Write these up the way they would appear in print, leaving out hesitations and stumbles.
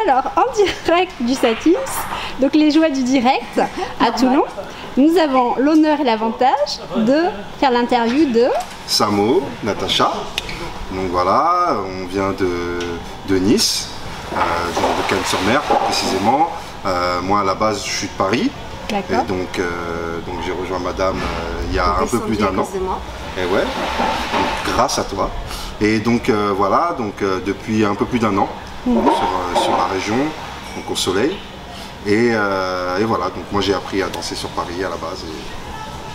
Alors, en direct du Satis, donc les joies du direct à Toulon, nous avons l'honneur et l'avantage de faire l'interview de Samo, Natacha. Donc voilà, on vient de Nice, de Cannes-sur-Mer précisément. Moi à la base je suis de Paris. Et donc j'ai rejoint madame il y a un peu plus d'1 an. Et ouais, donc, grâce à toi. Et donc voilà, depuis un peu plus d'1 an sur la région, donc au soleil. Et voilà, donc moi j'ai appris à danser sur Paris à la base.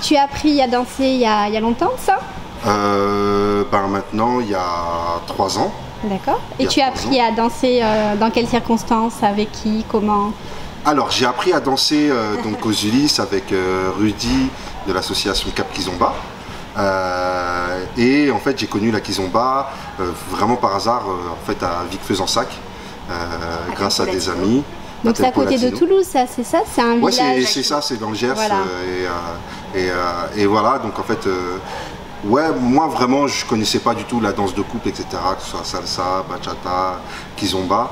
Tu as appris à danser il y a longtemps ça? Maintenant il y a 3 ans. D'accord. Et tu as appris à danser dans quelles circonstances? Avec qui? Comment? Alors j'ai appris à danser donc aux Ulysses avec Rudy de l'association Cap Kizomba. Et en fait j'ai connu la Kizomba vraiment par hasard en fait à Vic-Fezensac grâce à des amis. Donc c'est à côté de Toulouse, ça, c'est ça? C'est un village? Ouais, c'est ça, c'est dans le Gers. Voilà. Et voilà, donc en fait, ouais, moi vraiment je connaissais pas du tout la danse de couple, etc. Que ce soit salsa, bachata, kizomba.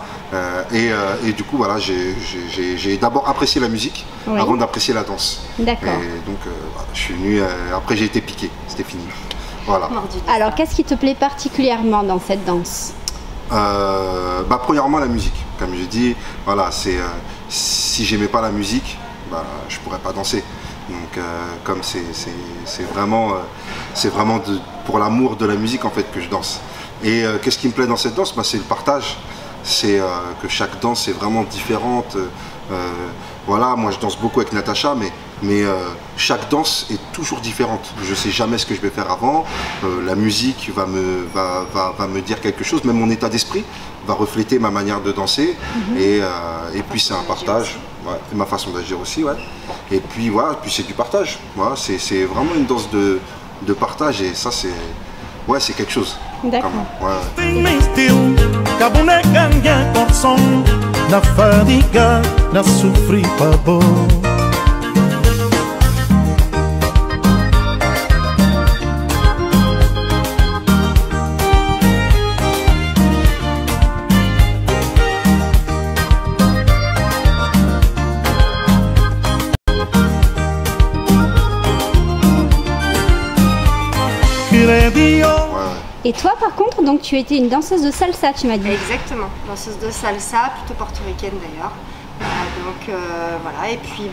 Et du coup, voilà, j'ai d'abord apprécié la musique avant d'apprécier la danse. D'accord. Et donc, je suis venu, après j'ai été piqué, c'était fini. Voilà. Alors, qu'est-ce qui te plaît particulièrement dans cette danse? Premièrement la musique, comme je dis, voilà, si j'aimais pas la musique, je pourrais pas danser. Donc comme c'est vraiment pour l'amour de la musique en fait que je danse. Et qu'est-ce qui me plaît dans cette danse? C'est le partage, c'est que chaque danse est vraiment différente. Voilà, moi je danse beaucoup avec Natacha, mais chaque danse est toujours différente. Je ne sais jamais ce que je vais faire avant. La musique va me dire quelque chose, même mon état d'esprit va refléter ma manière de danser. Et puis c'est un partage, ouais, et ma façon d'agir aussi. Ouais. Et puis voilà, puis c'est du partage. Voilà, c'est vraiment une danse de partage et ça c'est quelque chose. D'accord. Et toi par contre, donc tu étais une danseuse de salsa, tu m'as dit? Exactement, danseuse de salsa, plutôt portoricaine d'ailleurs. Voilà, et puis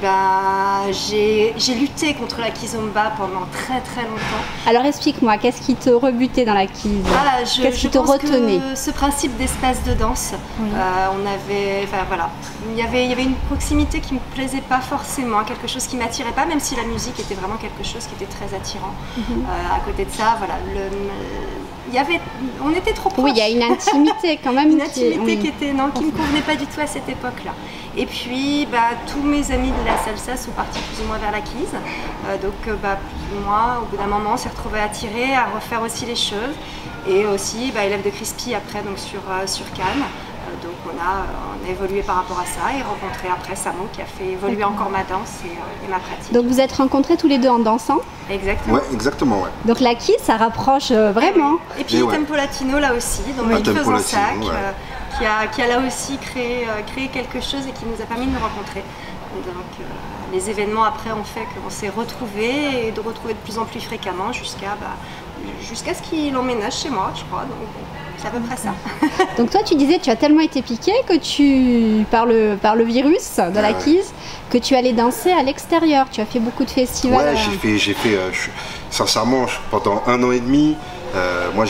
j'ai lutté contre la kizomba pendant très longtemps. Alors explique-moi, qu'est-ce qui te rebutait dans la kiz? Qu'est-ce qui te retenait? Ce principe d'espace de danse, il y avait une proximité qui me plaisait pas forcément, quelque chose qui m'attirait pas, même si la musique était vraiment quelque chose qui était très attirant. À côté de ça, voilà, on était trop proches. Oui, il y a une intimité quand même. Une intimité qui me convenait pas du tout à cette époque-là. Et puis, tous mes amis de la salsa sont partis plus ou moins vers la kiz. Moi, au bout d'un moment, on s'est retrouvés attirés à refaire aussi les choses. Et aussi, élève de Crispy après, donc sur Cannes. Donc on a évolué par rapport à ça et rencontré après Samo qui a fait évoluer encore ma danse et ma pratique. Donc vous êtes rencontrés tous les deux en dansant? Exactement. Ouais, exactement, ouais. Donc la kiz, ça rapproche vraiment. Et puis Tempo Latino là aussi, donc Vic-Fezensac, qui a là aussi créé quelque chose et qui nous a permis de nous rencontrer. Donc les événements après ont fait qu'on s'est retrouvés et de retrouver de plus en plus fréquemment jusqu'à ce qu'il emménage chez moi, je crois. Donc c'est à peu près ça. Donc toi tu disais, tu as tellement été piqué que par le virus de la kiz, que tu allais danser à l'extérieur. Tu as fait beaucoup de festivals. Ouais, j'ai fait sincèrement pendant 1 an et demi. Moi,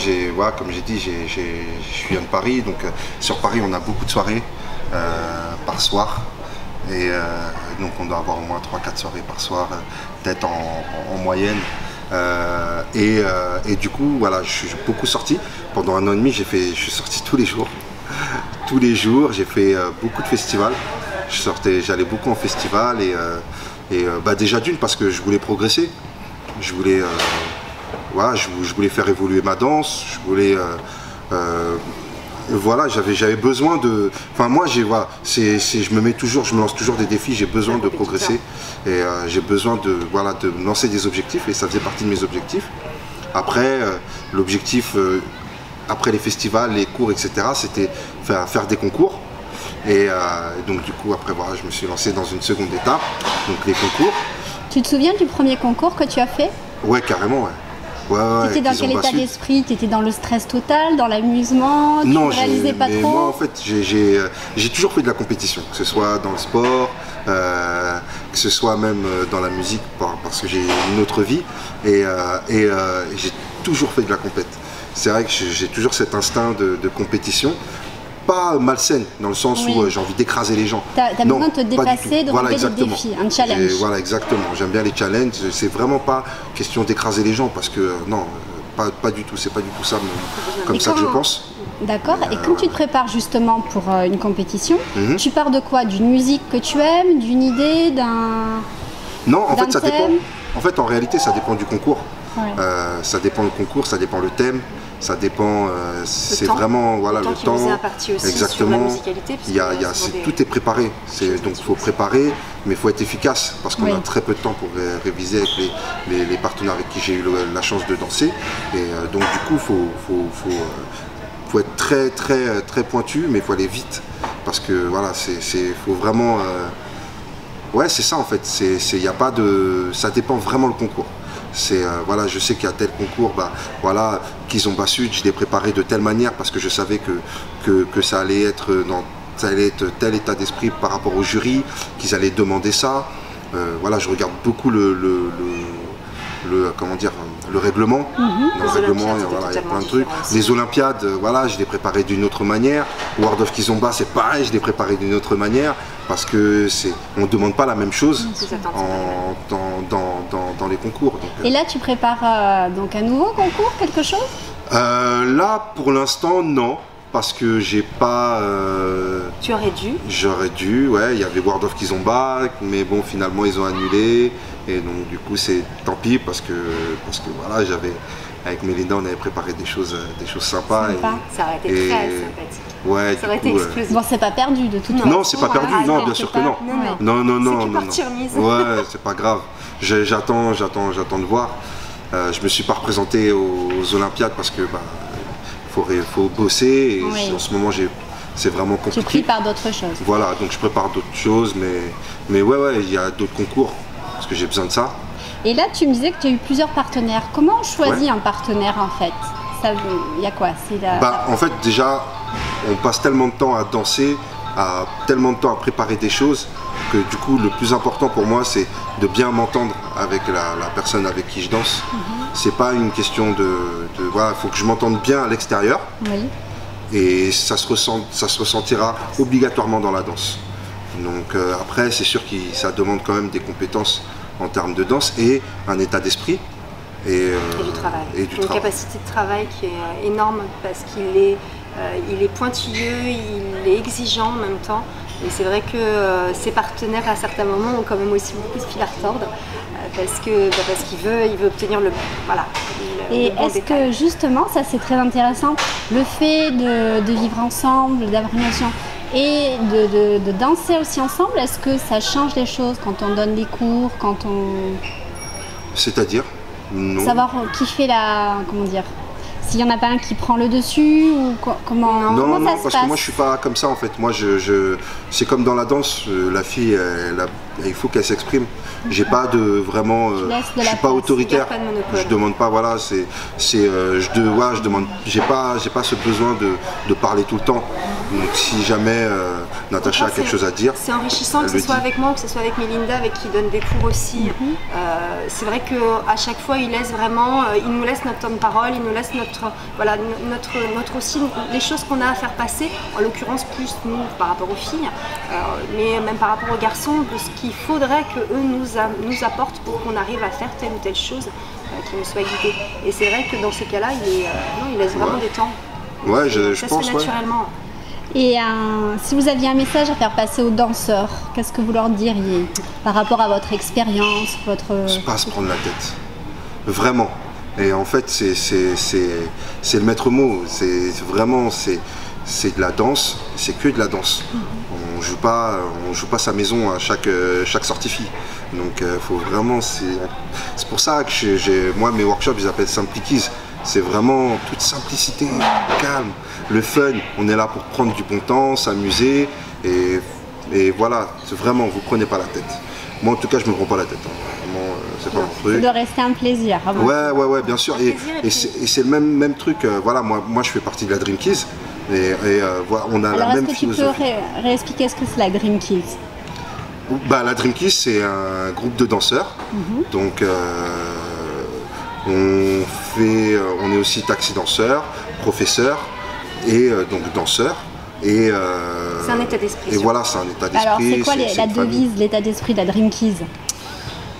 comme j'ai dit, je viens de Paris, donc sur Paris, on a beaucoup de soirées par soir. Et donc, on doit avoir au moins 3-4 soirées par soir, peut-être en moyenne. Et du coup, voilà, je suis beaucoup sorti. Pendant 1 an et demi, je suis sorti tous les jours. Tous les jours, j'ai fait beaucoup de festivals. J'allais beaucoup en festival et déjà d'une parce que je voulais progresser. Je voulais faire évoluer ma danse. Je voulais voilà, j'avais besoin de. Enfin moi je me lance toujours des défis. J'ai besoin de progresser et j'ai besoin de me lancer des objectifs et ça faisait partie de mes objectifs. Après l'objectif après les festivals, les cours, etc. c'était faire des concours. Et donc du coup après voilà, je me suis lancé dans une seconde étape, donc les concours. Tu te souviens du premier concours que tu as fait? Ouais, carrément, ouais. Tu étais dans quel état d'esprit? Tu étais dans le stress total, dans l'amusement? Non, tu réalisais pas trop? moi en fait j'ai toujours fait de la compétition, que ce soit dans le sport, que ce soit même dans la musique, parce que j'ai une autre vie, et j'ai toujours fait de la compète. C'est vrai que j'ai toujours cet instinct de compétition, pas malsaine, dans le sens où j'ai envie d'écraser les gens. Tu as besoin de te dépasser, de relever des défis, un challenge. Voilà, exactement. J'aime bien les challenges. C'est vraiment pas question d'écraser les gens, parce que non, pas du tout. C'est pas du tout ça, comme ça que je pense. D'accord. Et quand tu te prépares justement pour une compétition, tu pars de quoi? D'une musique que tu aimes, d'une idée, d'un... Non, en fait, ça dépend. En fait, en réalité, ça dépend du concours. Ouais. Ça dépend le concours, ça dépend le thème, ça dépend. C'est vraiment voilà le temps. Exactement. Tout est préparé. Donc il faut préparer, mais il faut être efficace parce qu'on a très peu de temps pour réviser avec les partenaires avec qui j'ai eu la chance de danser. Et donc du coup, faut être très pointu, mais il faut aller vite parce que voilà, faut vraiment. Ouais, c'est ça en fait. Y a pas de. Ça dépend vraiment le concours. Voilà, je sais qu'il y a tel concours, voilà, Kizomba Sud, je l'ai préparé de telle manière parce que je savais que ça allait être tel état d'esprit par rapport au jury, qu'ils allaient demander ça. Voilà, je regarde beaucoup comment dire, le règlement. Dans le règlement, voilà, il y a plein de trucs. Les Olympiades, voilà, je les préparais d'une autre manière. World of Kizomba, c'est pareil, je les préparais d'une autre manière parce que on ne demande pas la même chose dans les concours. Donc, et là, tu prépares donc un nouveau concours, quelque chose? Là, pour l'instant, non. Parce que j'ai pas... Tu aurais dû? J'aurais dû, ouais. Il y avait World of Kizomba, mais bon, finalement, ils ont annulé. Et donc, du coup, c'est tant pis parce que voilà, avec Mélinda, on avait préparé des choses sympas. Ça aurait été très sympathique. Ouais, ça aurait été explosif. Bon, c'est pas perdu de toute façon. Non, c'est pas perdu, non, bien sûr que non. Non. Ouais, c'est pas grave. J'attends de voir. Je me suis pas représenté aux Olympiades parce que faut bosser et en ce moment c'est vraiment compliqué. Tu prépares d'autres choses. Voilà, donc je prépare d'autres choses, mais ouais, il y a d'autres concours parce que j'ai besoin de ça. Et là, tu me disais que tu as eu plusieurs partenaires. Comment on choisit un partenaire en fait? Il y a quoi? En fait, déjà, on passe tellement de temps à danser, tellement de temps à préparer des choses que du coup, le plus important pour moi, c'est de bien m'entendre avec la personne avec qui je danse. C'est pas une question voilà, faut que je m'entende bien à l'extérieur. Oui. Et ça se ressentira obligatoirement dans la danse. Donc après, c'est sûr que ça demande quand même des compétences en termes de danse et un état d'esprit. Et du travail. Une capacité de travail qui est énorme parce qu'il est pointilleux, il est exigeant en même temps. Et c'est vrai que ses partenaires à certains moments ont quand même aussi beaucoup de fil à retordre parce qu'il veut obtenir le Et est-ce que justement, ça c'est très intéressant, le fait de vivre ensemble, d'avoir une relation et de danser aussi ensemble, est-ce que ça change les choses quand on donne des cours, quand on... C'est-à-dire? Non. Savoir qui fait comment dire, s'il n'y en a pas un qui prend le dessus ou comment non, ça se parce passe? que moi je suis pas comme ça en fait. Moi c'est comme dans la danse, la fille il faut qu'elle s'exprime. J'ai pas de vraiment, je suis pas autoritaire. Je demande pas, voilà, je demande, j'ai pas ce besoin de parler tout le temps. Donc si jamais Natacha a quelque chose à dire, c'est enrichissant que ce soit avec moi ou que ce soit avec Mélinda, avec qui donne des cours aussi. C'est vrai qu'à chaque fois il nous laisse notre temps de parole, il nous laisse notre aussi les choses qu'on a à faire passer. En l'occurrence plus nous par rapport aux filles, mais même par rapport aux garçons, de ce qu'il faudrait qu'eux nous apportent pour qu'on arrive à faire telle ou telle chose qui nous soit guidée. Et c'est vrai que dans ce cas-là, il laisse vraiment des temps. Ouais, je ça pense. Se fait naturellement. Et si vous aviez un message à faire passer aux danseurs, qu'est-ce que vous leur diriez par rapport à votre expérience, C'est pas à se prendre la tête. Vraiment. Et en fait, c'est le maître mot. C'est vraiment, c'est de la danse. C'est que de la danse. On joue pas sa maison à chaque sortie fille. Donc faut vraiment, c'est pour ça que moi mes workshops ils appellent Simplikiz. C'est vraiment toute simplicité, calme, le fun. On est là pour prendre du bon temps, s'amuser Et voilà, vraiment, vous prenez pas la tête. Moi en tout cas je me prends pas la tête, hein. Vraiment, c'est pas mon truc. Ça doit rester un plaisir. Ouais, bien sûr. Et c'est le même truc, voilà, moi je fais partie de la Dream Kids. Voilà, on a alors, la même philosophie. Alors est-ce que tu peux réexpliquer ce que c'est la Dream Kids? Bah, la Dream Kids c'est un groupe de danseurs. Donc on est aussi taxi danseur, professeur et donc danseur. C'est un état d'esprit. Et voilà, c'est un état d'esprit. Alors c'est quoi la devise, l'état d'esprit de la Dream Kids?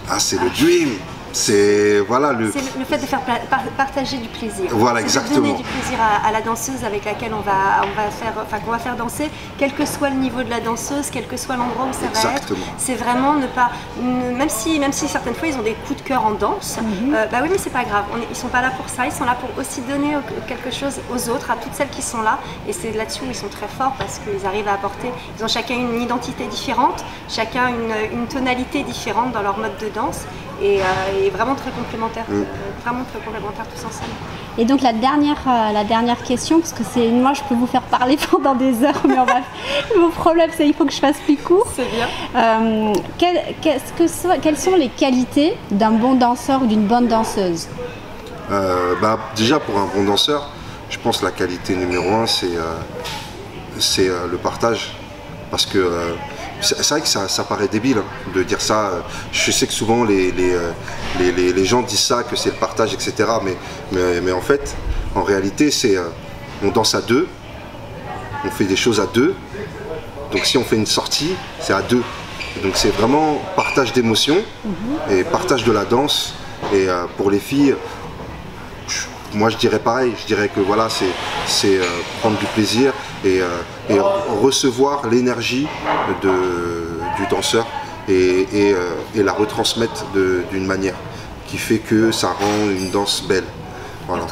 Ah, c'est le dream. C'est voilà C'est le fait de faire partager du plaisir. Voilà, exactement. De donner du plaisir à la danseuse avec laquelle on va faire danser, quel que soit le niveau de la danseuse, quel que soit l'endroit où ça va être. C'est vraiment même si certaines fois ils ont des coups de cœur en danse, bah oui, mais c'est pas grave. Ils sont pas là pour ça. Ils sont là pour aussi donner quelque chose aux autres, à toutes celles qui sont là. Et c'est là-dessus où ils sont très forts parce qu'ils arrivent à apporter. Ils ont chacun une identité différente, chacun une tonalité différente dans leur mode de danse. Et vraiment très complémentaires, tous ensemble. Et donc la dernière question, parce que moi je peux vous faire parler pendant des heures, mais mon problème c'est qu'il faut que je fasse plus court. C'est bien. Quelles sont les qualités d'un bon danseur ou d'une bonne danseuse? Déjà pour un bon danseur, je pense que la qualité numéro 1 c'est le partage. Parce que c'est vrai que ça paraît débile hein, de dire ça. Je sais que souvent les gens disent ça, que c'est le partage, etc. Mais en fait, en réalité, on danse à deux, on fait des choses à deux. Donc si on fait une sortie, c'est à deux. Donc c'est vraiment partage d'émotions et partage de la danse. Et pour les filles, moi je dirais pareil, je dirais que voilà, c'est prendre du plaisir et recevoir l'énergie du danseur et la retransmettre d'une manière qui fait que ça rend une danse belle. Voilà.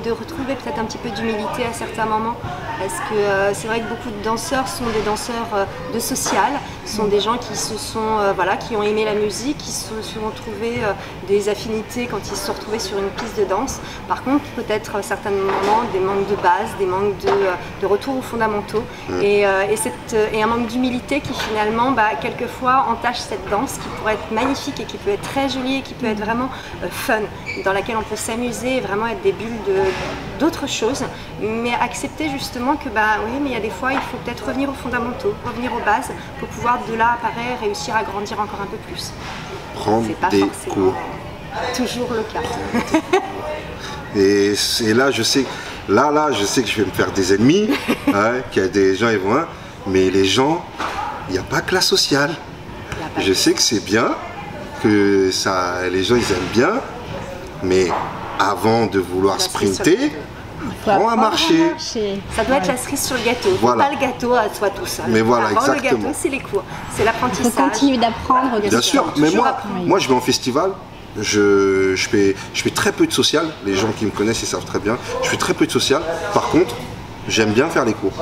De retrouver peut-être un petit peu d'humilité à certains moments, parce que c'est vrai que beaucoup de danseurs sont des danseurs de social, sont des gens qui qui ont aimé la musique, qui se sont trouvés des affinités quand ils se sont retrouvés sur une piste de danse. Par contre, peut-être à certains moments des manques de base, des manques de retour aux fondamentaux et un manque d'humilité qui finalement quelquefois entache cette danse qui pourrait être magnifique et qui peut être très jolie et qui peut être vraiment fun, dans laquelle on peut s'amuser et vraiment être des bulles d'autres choses, mais accepter justement que oui, mais il y a des fois il faut peut-être revenir aux fondamentaux, revenir aux bases pour pouvoir de là apparaître, réussir à grandir encore un peu plus. Prendre des cours. Toujours le cas. Et là je sais que je vais me faire des ennemis, hein, qu'il y a des gens ils vont, mais les gens, il n'y a pas que la sociale. Je sais que c'est bien, que les gens ils aiment bien, mais avant de vouloir sprinter, apprends à marcher. Ça doit être la cerise sur le gâteau. Voilà. Pas le gâteau à soi tout seul. Mais voilà, avant exactement. Le gâteau, c'est les cours, c'est l'apprentissage. Il faut continuer d'apprendre. Bien sûr, mais moi je vais en festival. Je fais très peu de social. Les gens qui me connaissent ils savent très bien. Je fais très peu de social. Par contre, j'aime bien faire les cours.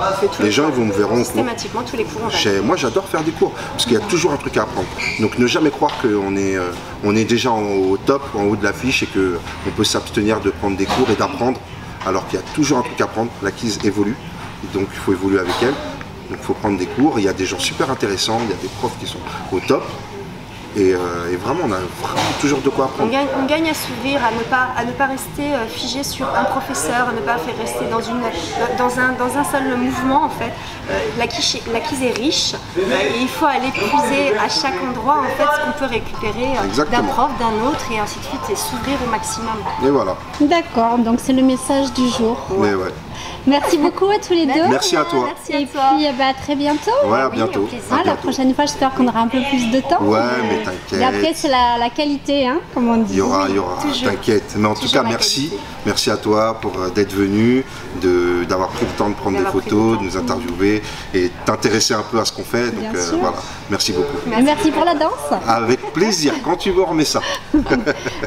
Les gens ils me verront au cours. Systématiquement tous les cours. Moi j'adore faire des cours parce qu'il y a toujours un truc à apprendre. Donc ne jamais croire qu'on est déjà au top, en haut de l'affiche et qu'on peut s'abstenir de prendre des cours et d'apprendre alors qu'il y a toujours un truc à apprendre. La Kids évolue, donc il faut évoluer avec elle. Donc il faut prendre des cours. Il y a des gens super intéressants, il y a des profs qui sont au top. Et vraiment, on a vraiment toujours de quoi apprendre. On gagne à s'ouvrir, à ne pas rester figé sur un professeur, à ne pas faire rester dans un seul mouvement en fait. La Kids est riche et il faut aller puiser à chaque endroit en fait ce qu'on peut récupérer d'un prof, d'un autre et ainsi de suite et s'ouvrir au maximum. Et voilà. D'accord, donc c'est le message du jour. Mais ouais. Merci beaucoup à tous les deux. Merci à toi. Et puis à très bientôt. Ouais, à bientôt. La prochaine fois, j'espère qu'on aura un peu plus de temps. Ouais, mais t'inquiète. Et après, c'est la qualité, hein, comme on dit. Il y aura, t'inquiète. Mais en tout cas, merci. Merci à toi d'être venu, d'avoir pris le temps de prendre des photos, de nous interviewer et t'intéresser un peu à ce qu'on fait. Donc voilà, merci beaucoup. Merci pour la danse. Avec plaisir. Quand tu veux, on remet ça.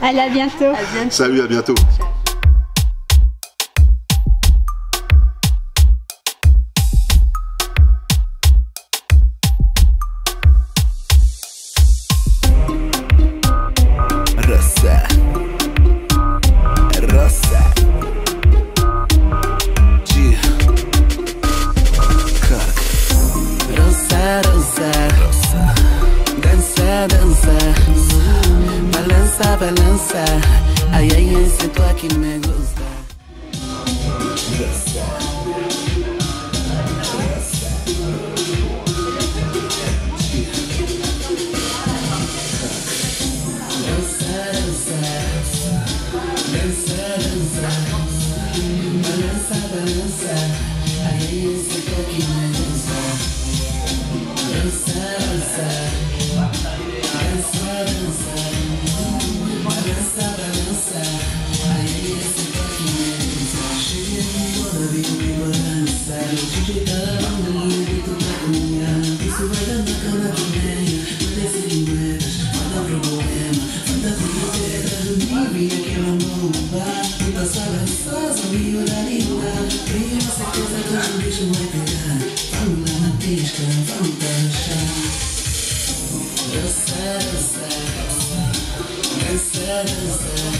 Allez, à bientôt. Salut, à bientôt. balança, balança. Ay, ay, ay, siento aquí me gusta. Dança, dança, dança, dança.